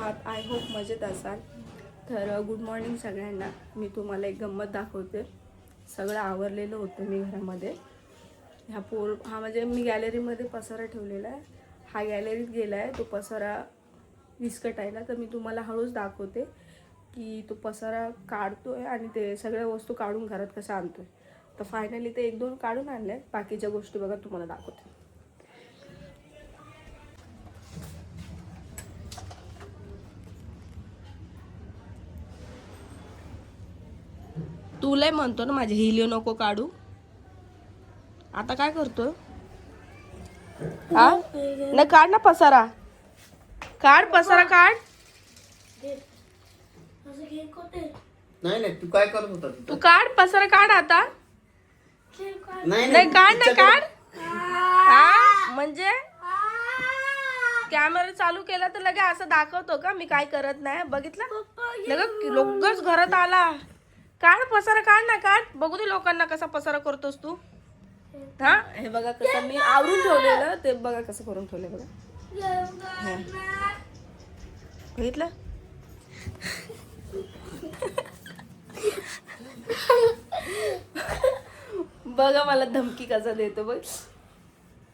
आहात? I hope मजेत असाल. तर गुड मॉर्निंग सगळ्यांना. मी तुम्हाला एक गंमत दाखवते. सगळं आवरलेलं होतं मी घरामध्ये. हा म्हणजे मी गॅलरीमध्ये पसारा ठेवलेला आहे. हा गॅलरीत गेला आहे तो पसारा विस्कटायला. तर मी तुम्हाला हळूच दाखवते की तो पसारा काढतोय आणि ते सगळ्या वस्तू काढून घरात कसं आणतोय. तर फायनली ते 1-2 काढून आणले. बाकीच्या गोष्टी बघा तुम्हाला दाखवते. तुला म्हणतो ना माझे हिलिओ नको काढू. आता काय करतो? हा नाही काढ ना पसारा. काढ पसारा काढ. नाही तू काय करत होता तू काढ पसारा काढ आता. नाही काढ ना काढ. हा म्हणजे कॅमेरा चालू केला तर लगे असं दाखवतो का मी काय करत नाही. बघितलं लगे लोकच घरात आला. काढ पसारा काढ ना काढ. बघू दे लोकांना कसा पसारा करतोस तू. हा हे बघा कसं मी आवरून ठेवलेलं. ते बघा कसं करून ठेवले बघा. बघितलं बघा मला धमकी कसा देतो बघ.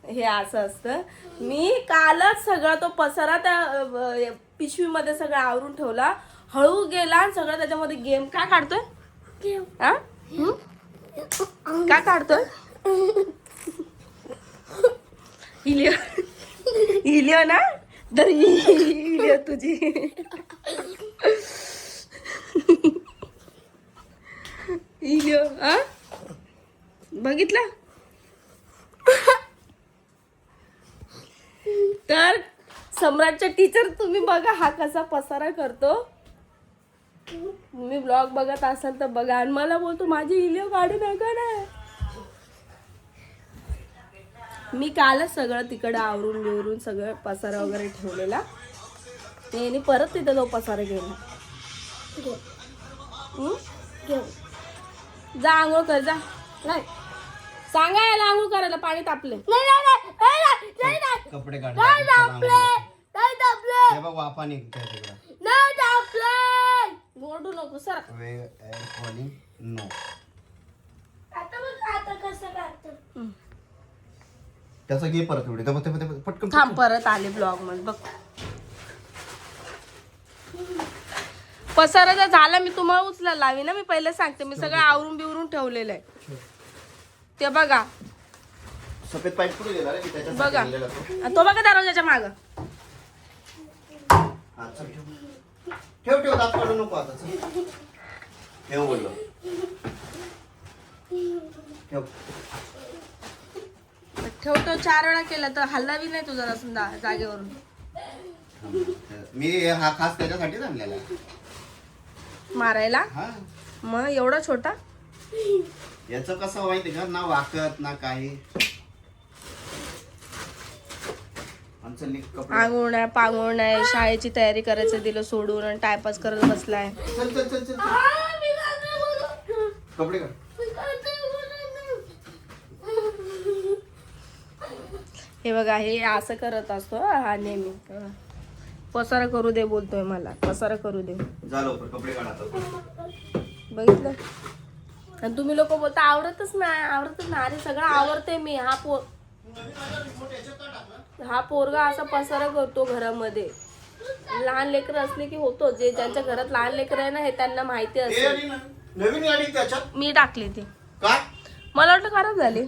हे असं असतं. मी कालच सगळा तो पसारा त्या पिशवीमध्ये सगळं आवरून ठेवला. हळू गेला आणि सगळं त्याच्यामध्ये गेम काय काढतोय. हा काय काढतोय. हिलिओ ना तर हिलिओ तुझी. हिलिओ हा बघितलं. तर सम्राटच्या टीचर तुम्ही बघा हा कसा पसारा करतो. तुम्ही ब्लॉग बघत असाल तर बघा. आणि मला बोलतो माझी हिलिओ काढू नका ना. मी कालच सगळं तिकडं आवरून बिवरून सगळं पसारा वगैरे ठेवलेला. त्याने परत तिथं तो पसारा गेला. जा आंघोळ कर जा. नाही सांगा याला आंघोळ करायला पाणी तापले. कपडे काढ. वाफा निघते ओरडू नको सर. नो त्याचा घे परत एवढे पटकन. थांब परत आले ब्लॉग मध्ये बघ. पसारा जर झाला मी तुम्हाला उचलायला लावी ना. मी पहिले सांगते मी सगळं आवरून बिवरून ठेवलेलं आहे. ते बघा सफेद पाईप कुठे गेला रे. बघा तो बघा दरवाजाच्या मागं. ठेव दात काढू नको आता. ठेव बोललो ठेव. ठेवतो 4 वेळा केला तर हल्ला बी नाही तुझा जागेवरून. मी हा खास त्याच्यासाठीच आणलेला मारायला. मग एवढा छोटा. याचं कसं माहिती का ना वाकत ना काही. आंघोळ नाही पांघोळ नाही. शाळेची तयारी करायचं दिलं सोडून आणि टायपास करत बसलाय. चल कपडे काढ. हे बघा हे असं करत असतो हा नेहमी. पसारा करू दे बोलतोय मला. पसारा करू दे. कपडे काढ आता. बघितलं. आणि तुम्ही लोक बोलता आवडतच नाही. अरे सगळं आवडते मी. हा पोरगा असा पसारा करतो घरामध्ये. लहान लेकर असले की होतो. जे ज्यांच्या घरात लहान लेकर आहे ना हे त्यांना माहिती असेल. नवीन गाडी त्याच्यात मी टाकली ती. काय मला वाटलं खराब झाली.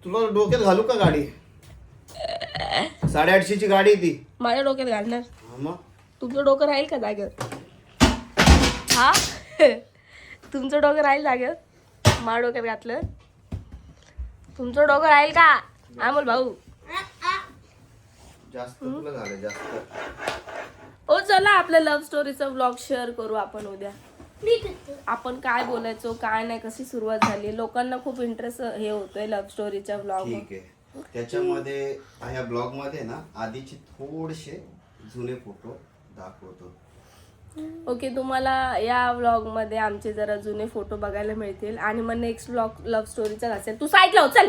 तुला डोक्यात घालू का गाडी. 850 ची गाडी ती. माझ्या डोक्यात घालणार. मग तुमचं डोकं राहील का जागेवर. हा तुमचं डोकं राहील जागेवर. माझ्या डोक्यात घातलं तुमचं डोकं राहील का अमोल भाऊ. जास्त तुला झालं जास्त. ओ चला आपल्या लव्ह स्टोरीचा व्लॉग शेअर करू आपण उद्या. आपण काय बोलायचो काय नाही कशी सुरुवात झाली. लोकांना खूप इंटरेस्ट हे होतोय लव्ह स्टोरीच्या व्लॉग. ठीक आहे. त्याच्यामध्ये ह्या ब्लॉग मध्ये ना आधीचे थोडेसे जुने फोटो दाखवतो. ओके तुम्हाला या व्लॉग मध्ये आमचे जरा जुने फोटो बघायला मिळतील. आणि मग नेक्स्ट व्लॉग लव्ह स्टोरीचा असेल. तू साईडला हो चल.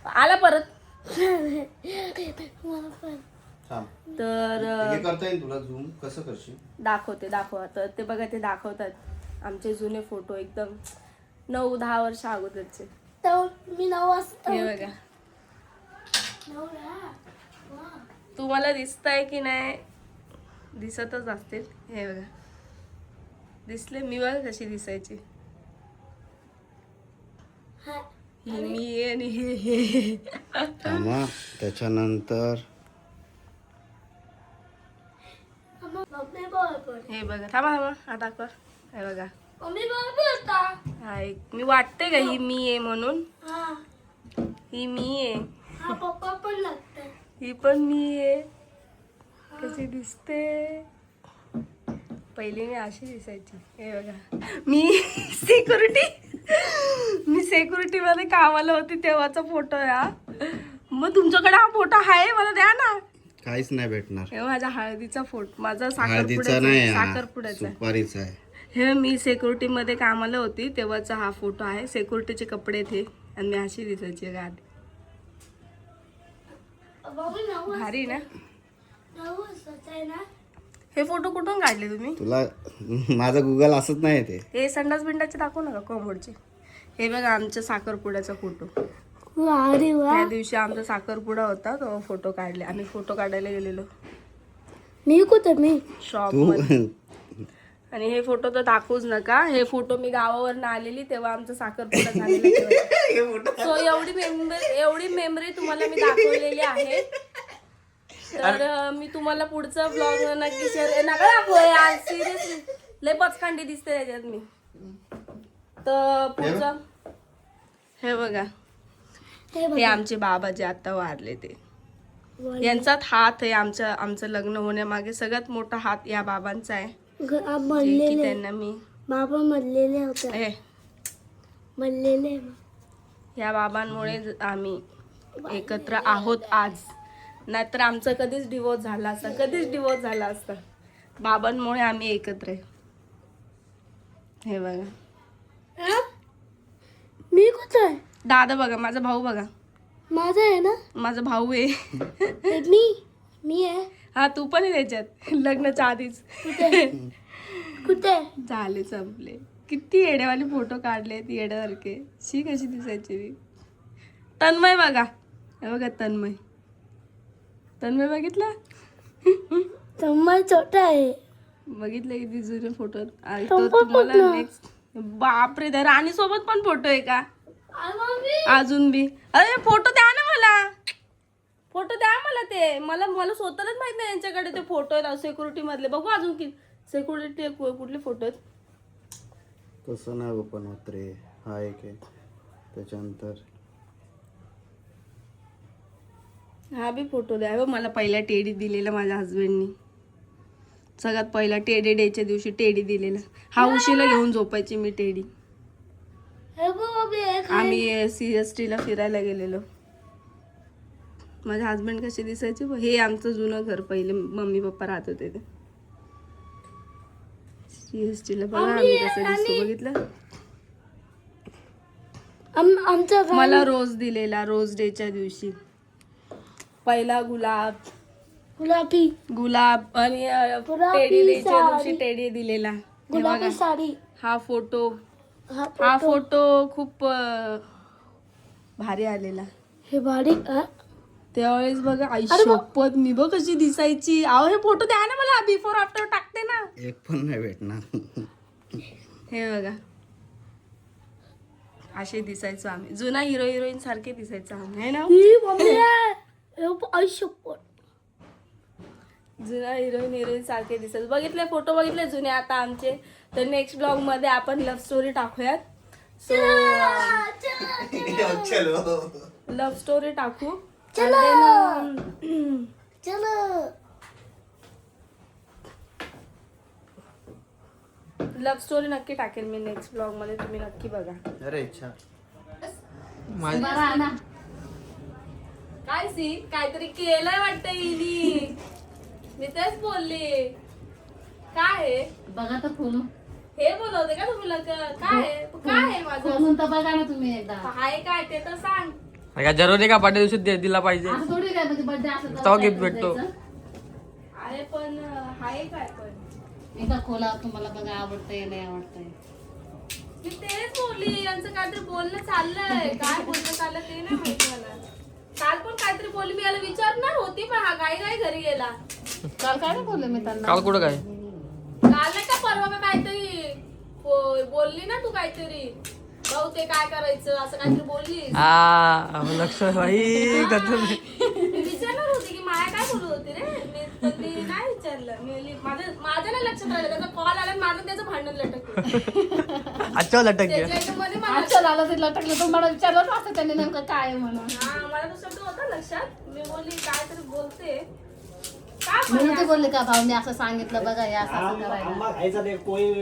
आला परत. थांब. तर हे करता येईल तुला झूम कसं करशील? दाखवा तर ते बघा ते दाखवतात आमचे जुने फोटो एकदम 9-10 वर्ष अगोदरचे. मी 9 वाजता हे बघा तुम्हाला दिसतंय की नाही, दिसतच असतील. हे बघा दिसले मी बघा कशी दिसायची. ही मी आहे आणि हे थांबा. त्याच्यानंतर हे बघा थांबा हा दाखवा. हे बघा मम्मी बरोबर होता. हा एक मी वाटते का ही मी आहे म्हणून. हा ही मी आहे, हा पप्पा पण लागतंय. ही पण मी आहे. कशी दिसते. पहिली मी अशी दिसायची. हे बघा मी सिक्युरिटी मध्ये कामाला होती तेव्हाचा फोटो आहे हा. मग तुमच्याकडे हा फोटो आहे मला द्या ना. काहीच नाही भेटणार. हे माझ्या हळदीचा फोटो, माझा हळदीचा नाही हा, साखरपुड्याचा. सुपारीचा आहे. हे मी सिक्युरिटी मध्ये कामाला होती तेव्हाचा हा फोटो आहे. सिक्युरिटीचे कपडे थे आणि मी अशी दिसायची गाडी. मम्मी 9 भारी ना. वाजता आहे ना. हे फोटो कुठून काढले तुम्ही? तुला माझा गुगल असत नाही ते. हे संडास बिंडाचे दाखवू नका कोंबडचे. हे बघा आमच्या साखरपुड्याचा फोटो. अरे वा. त्या दिवशी आमचा साखरपुडा होता तो फोटो काढले. आम्ही फोटो काढायला गेलेलो मी कुठे मी शॉप तू मध्ये. आणि हे फोटो तर दाखवूच नका. हे फोटो मी गावावरनं आलेली तेव्हा आमचा साखरपुडा झालेला. सो एवढी मेमरी तुम्हाला मी दाखवलेली आहे. तर मी तुम्हाला पुढचा ब्लॉग नक्की शेअर नका दाखव यार. सिरियसली लय पचकांडी दिसते त्याच्यात मी. तर पुढचं हे बघा हे आमचे बाबा जे आता वारले ते. यांचाच हात आहे आमचं लग्न होण्यामागे सगळ्यात मोठा हात या बाबांचा आहे. जे की त्यांना मी बाबा मरलेले होते. हे मरलेले. या बाबांमुळे आम्ही एकत्र आहोत आज. नाहीतर आमचा कधीच डिवोर्स झाला असता. बाबांमुळे आम्ही एकत्र आहे. हे बघा मी कुठे आहे. दादा बघा, माझा भाऊ बघा. माझा आहे ना. माझा भाऊ आहे. हे मी आहे. हा तू पण आहे त्याच्यात लग्नाच्या आधीच. कुठे झाले संपले. किती येडेवाले फोटो काढले येड्यासारखे. शी कशी दिसायची मी. तन्मय बघा. हे बघा तन्मय बघितला. तन्मय छोटा आहे. बघितलं किती जुने फोटो. तुम्हाला नेक्स्ट बापरे त्या राणी सोबत पण फोटो आहे का अजून बी. अरे फोटो द्या ना मला ते. मला स्वतःलाच माहित नाही यांच्याकडे ते फोटो आहेत सिक्युरिटी मधले. बघू अजून की सिक्युरिटी कुठले फोटो आहेत. तसं नाही ओपन होत रे. हा एक आहे. त्याच्यानंतर हा बी फोटो द्या. मला पहिला टेडी दिलेला माझ्या हस्बंडनी. सगळ्यात पहिला टेडी डेच्या दिवशी टेडी दिलेला. हा उशीला घेऊन झोपायची मी टेडी. आम्ही CST ला फिरायला गेलेलो. माझे हस्बंड कसे दिसायचे. हे आमचं जुनं घर पहिले मम्मी पप्पा राहत होते ते. CST ला बघा आम्ही कसं दिसतो बघितलं. मला रोज दिलेला रोज डेच्या दिवशी. पहिला गुलाब आणि टेडी डेच्या दिवशी टेडी दिलेला. हे बघा साडी. हा फोटो खूप भारी आलेला. हे भारी. त्यावेळेस बघा आई शपथ मी बघ कशी दिसायची. अहो हे फोटो द्या ना मला. बिफोर आफ्टर टाकते ना. एक पण नाही भेटणार. हे बघा असे दिसायचो आम्ही. जुना हिरोईन सारखे दिसायचो आम्ही है ना. जुना हिरोईन सारखे दिसायचं. बघितले फोटो बघितले जुने आता आमचे. तर नेक्स्ट ब्लॉग मध्ये आपण लव्ह स्टोरी टाकूयात. सो लव्ह स्टोरी टाकू. लव्ह स्टोरी नक्की टाकेल मी नेक्स्ट ब्लॉग मध्ये. तुम्ही नक्की बघा. अरे इच्छा काय सी काहीतरी केलंय वाटतं हिनी. मी तेच बोलली. काय बघा तर फोन हे बोलवते का तुम्ही? काय आहे माझं फोन तर बघा ना तुम्ही एकदा. आहे काय ते तर सांग. काय जरूरी का बर्थडे दिवशी दिला पाहिजे असं थोडी काय म्हणजे बर्थडे असं तो गिफ्ट भेटतो. आहे पण आहे काय पण एकदा खोला तुम्हाला बघा आवडतंय नाही आवडतंय. मी तेच बोलली यांचं काहीतरी बोलणं चाललंय काय बोलणं चाललं ते नाही माहिती मला. काल पण काहीतरी बोलली मी याला विचारणार होती पण हा काय घरी गेला. काल काय नाही बोलले मी त्यांना. काल कुठं काय काल नाही का परवा मी काहीतरी बोलली ना तू काहीतरी भाऊ ते काय करायचं असं काहीतरी बोलली. लक्ष बाई कसं मी विचारणार होती की माया काय बोलत होती रे मी नाही विचारलं. मी बोलली, माझ्या नाही लक्षात राहिलं त्याचा कॉल आला आणि माझं त्याचं भांडण लटकलं. अच्छा लटक त्याच्या ह्याच्यामध्ये मला अच्छा झालं ते लटकलं तुम्हाला विचारलं असं त्यांनी नेमकं काय आहे म्हणून. हा मला तो शब्द होता लक्षात. मी बोलली काय तरी बोलते काय म्हणून ते बोलले का भाऊने असं सांगितलं बघा हे असं असं करायला. आंबा खायचा ते कोई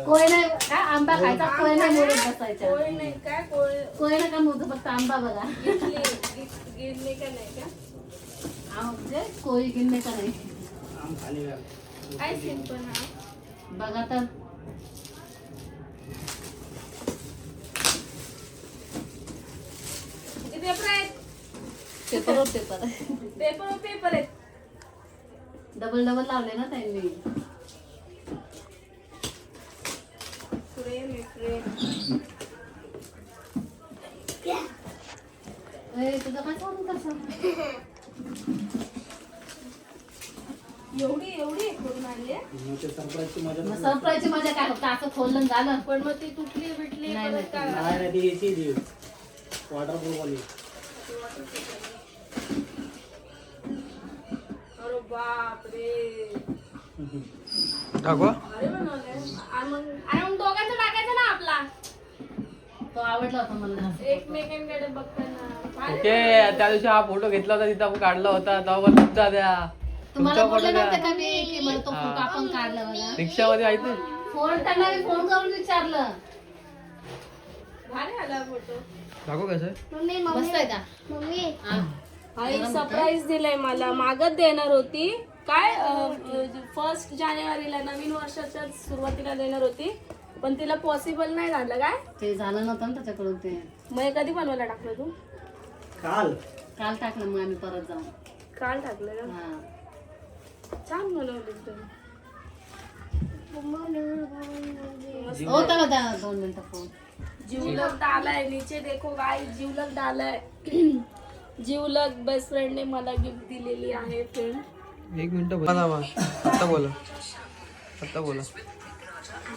कोय नाही काय आंबा खायचा कोय नाही मोडून बसायच्या. कोळी नाही काय कोय नका मोडू फक्त आंबा बघा. गिरणी का नाही का म्हणजे कोळी गिन्ने का नाही आम खाली काय सिंपल हा बघा तर. किती पेपर आहेत पेपर पेपर पेपर पेपर आहेत. डबल डबल लावले ना त्यांनी. फ्रेम फ्रेम तुझं काय चालू कसं एवढी एक करून आणली आहे. सरप्राईजची मजा मग सरप्राईजची मजा काय फक्त असं खोललं झालं. पण मग ती तुटली बिटली नाही, परत नाही, काय नाही ती याची ती वॉटरप्रूफ वाली. अरे बाप रे दाखवा अरे बनवलंय आणि मग दोघांचं टाकायचं ना आपला तो आवडला होता मला जास्त. एकमेकांकडे बघताना. ओके त्या दिवशी हा फोटो घेतला होता तिथं आपण काढला होता तेव्हा पण तुमचा द्या तुम्हाला तुमचा बोलले फोटो नव्हते द्या का मी की मला तो फोटो आपण काढला बघा. रिक्षामध्ये आहे ते फोन त्यांना मी फोन करून विचारलं. भारी आला फोटो. दाखव कसं बसतोय का मम्मी हा. आई सरप्राईज दिलंय मला मागच देणार होती काय 1 जानेवारीला नवीन वर्षाच्या सुरुवातीला देणार होती पण तिला पॉसिबल नाही झालं काय. ते झालं नव्हतं ना त्याच्याकडून ते. मग हे कधी बनवायला टाकलं तू. काल काल टाकलं मग आम्ही परत जाऊन. काल टाकलं का हा. छान बनवली तुम्ही. होता का त्या 2 मिनिटं फोन. जीवलग डालाय नीचे देखो गाय जीवलग डालाय. जीवलग बेस्ट फ्रेंड ने मला गिफ्ट दिलेली आहे फ्रेंड. एक मिनिट आता बोला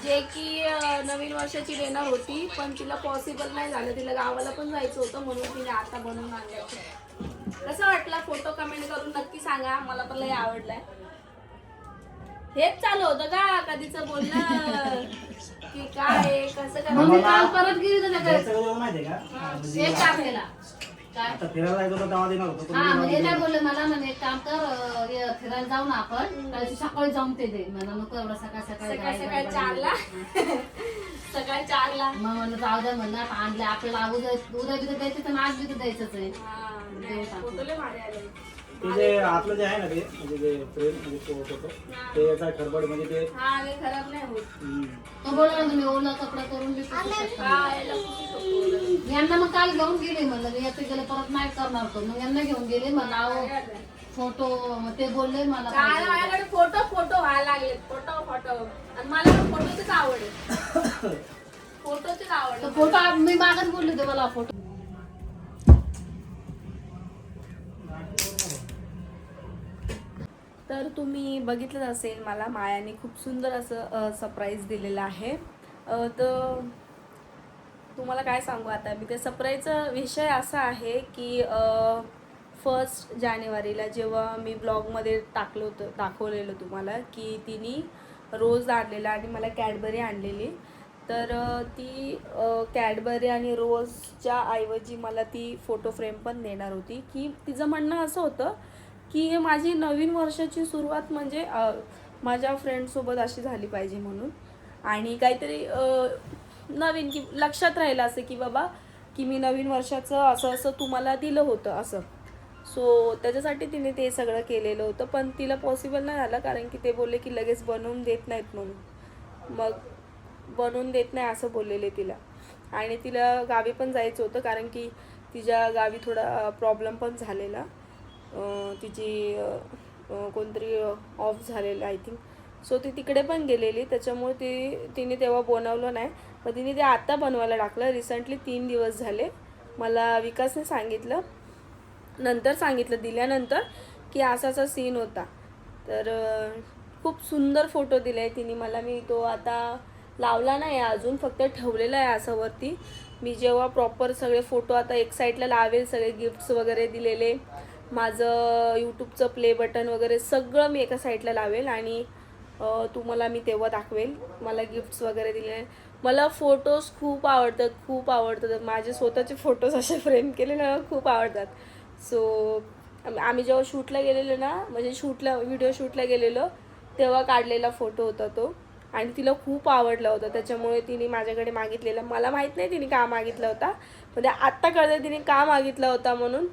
जे की नवीन वर्षाची देणार होती पण तिला पॉसिबल नाही झालं. तिला गावाला पण जायचं होतं म्हणून तिने आता बनवून आणलं. कसं वाटला फोटो कमेंट करून नक्की सांगा. मला तर लय आवडलाय. हेच चालू होतं का कधीच बोलणं की काय कसं मग मी करायचं. काल परत गेली त्याच्याकडे. जायचं कधी माहितीये का म्हणजे एक काम केला काय आता फिरायला जायचं होतं तेव्हा देणार होतो हा म्हणजे काय बोलले मला म्हणे एक काम कर फिरायला जाऊ ना आपण त्या दिवशी सकाळी जाऊन ते दे मला नको एवढं सकाळ सकाळी सकाळ जायला सकाळ गडबड. 4ला सकाळी 4ला. मग म्हणलं जाऊ द्या म्हणलं आणले आपल्याला उद्या बिद्या द्यायचं तर आज बिद्या द्यायचंच आहे. फोटो लय भारी आले. ते जे आतलं जे आहे ना ते म्हणजे जे फ्रेम म्हणजे फोटो ते याचा खडबड म्हणजे ते हा आणि खराब नाही होत. तो बोलला ना तुम्ही ओला कपडा करून बी पुसू शकता. हा याला किती सोपं. यांना मग काल घेऊन गेले म्हणलं मी याचं गेलं परत नाही करणार तो मग यांना घेऊन गेले मला अहो, फोटो मग ते बोलले मला काय पाहिजे. माझ्याकडे फोटो व्हायला लागले. फोटो आणि मला पण फोटोचीच आवड आहे. फोटोचीच आवड तो आहे. फोटो मी मागच बोलले होते मला फोटो. तर तुम्ही बघितलंच असेल मला मायाने खूप सुंदर असं सरप्राईज दिलेलं आहे. तर तुम्हाला काय सांगू आता मी. ते सरप्राईजचा विषय असा आहे की 1 जानेवारीला जेव्हा मी ब्लॉगमध्ये टाकलं होतं दाखवलेलं तुम्हाला की तिने रोज आणलेला आणि मला कॅडबरी आणलेली. तर ती कॅडबरी आणि रोजच्या ऐवजी मला ती फोटो फ्रेम पण देणार होती. की तिचं म्हणणं असं होतं की माझी नवीन वर्षाची सुरुवात म्हणजे माझ्या फ्रेंडसोबत अशी झाली पाहिजे म्हणून. आणि काहीतरी नवीन की लक्षात राहिलं असं की बाबा की मी नवीन वर्षाचं असं असं तुम्हाला दिलं होतं असं. सो त्याच्यासाठी तिने ते सगळं केलेलं होतं पण तिला पॉसिबल नाही झालं कारण की ते बोलले की लगेच बनवून देत नाहीत म्हणून. मग बनवून देत नाही असं बोललेले तिला. आणि तिला गावी पण जायचं होतं कारण की तिच्या गावी थोडा प्रॉब्लेम पण झालेला. तिची कोणतरी ऑफ झालेलं आय थिंक. सो ती तिकडे पण गेलेली, त्याच्यामुळे तिने तेव्हा बनवलं नाही. मग तिने ते आता बनवायला टाकलं रिसेंटली 3 दिवस झाले. मला विकासने सांगितलं, नंतर सांगितलं दिल्यानंतर की असा असा सीन होता. तर खूप सुंदर फोटो दिला आहे तिने मला. मी तो आता लावला नाही अजून, फक्त ठेवलेला आहे असं वरती. मी जेव्हा प्रॉपर सगळे फोटो आता एक साईडला लावेल, सगळे गिफ्ट्स वगैरे दिलेले, माझं यूट्यूबचं प्ले बटन वगैरे सगळं मी एका साईडला लावेल आणि तुम्हाला मी तेव्हा दाखवेल मला गिफ्ट्स वगैरे दिले. मला फोटोज खूप आवडतात. माझे स्वतःचे फोटोज असे फ्रेम केलेले मला खूप आवडतात. सो आम्ही जेव्हा शूटला गेलेलो ना, म्हणजे व्हिडिओ शूटला गेलेलो तेव्हा काढलेला फोटो होता तो, आणि तिला खूप आवडला होता. त्याच्यामुळे तिने माझ्याकडे मागितलेला. मला माहीत नाही तिने का मागितला होता, म्हणजे आत्ता कळतं तिने का मागितला होता म्हणून.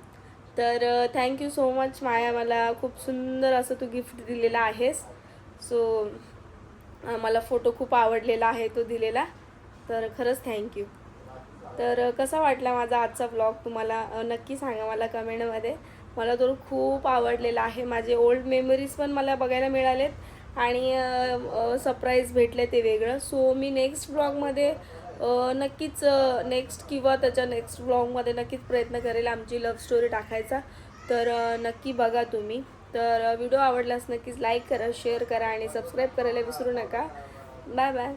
तर थँक्यू सो मच माया, मला खूप सुंदर असं तू गिफ्ट दिलेलं आहेस. सो मला फोटो खूप आवडलेला आहे तो दिलेला, तर खरंच थँक्यू. तर कसा वाटला माझा आजचा व्लॉग तुम्हाला नक्की सांगा मला कमेंटमध्ये. मला तो खूप आवडलेला आहे. माझे ओल्ड मेमरीज पण मला बघायला मिळालेत आणि सरप्राईज भेटले ते वेगळं. सो मी नेक्स्ट ब्लॉगमध्ये नक्कीच किंवा त्याच्या नेक्स्ट ब्लॉगमध्ये नक्कीच प्रयत्न करेल आमची लव्ह स्टोरी टाकायचा. तर नक्की बघा तुम्ही. तर व्हिडिओ आवडल्यास नक्कीच लाईक करा, शेअर करा आणि सबस्क्राईब करायला विसरू नका. Bye bye.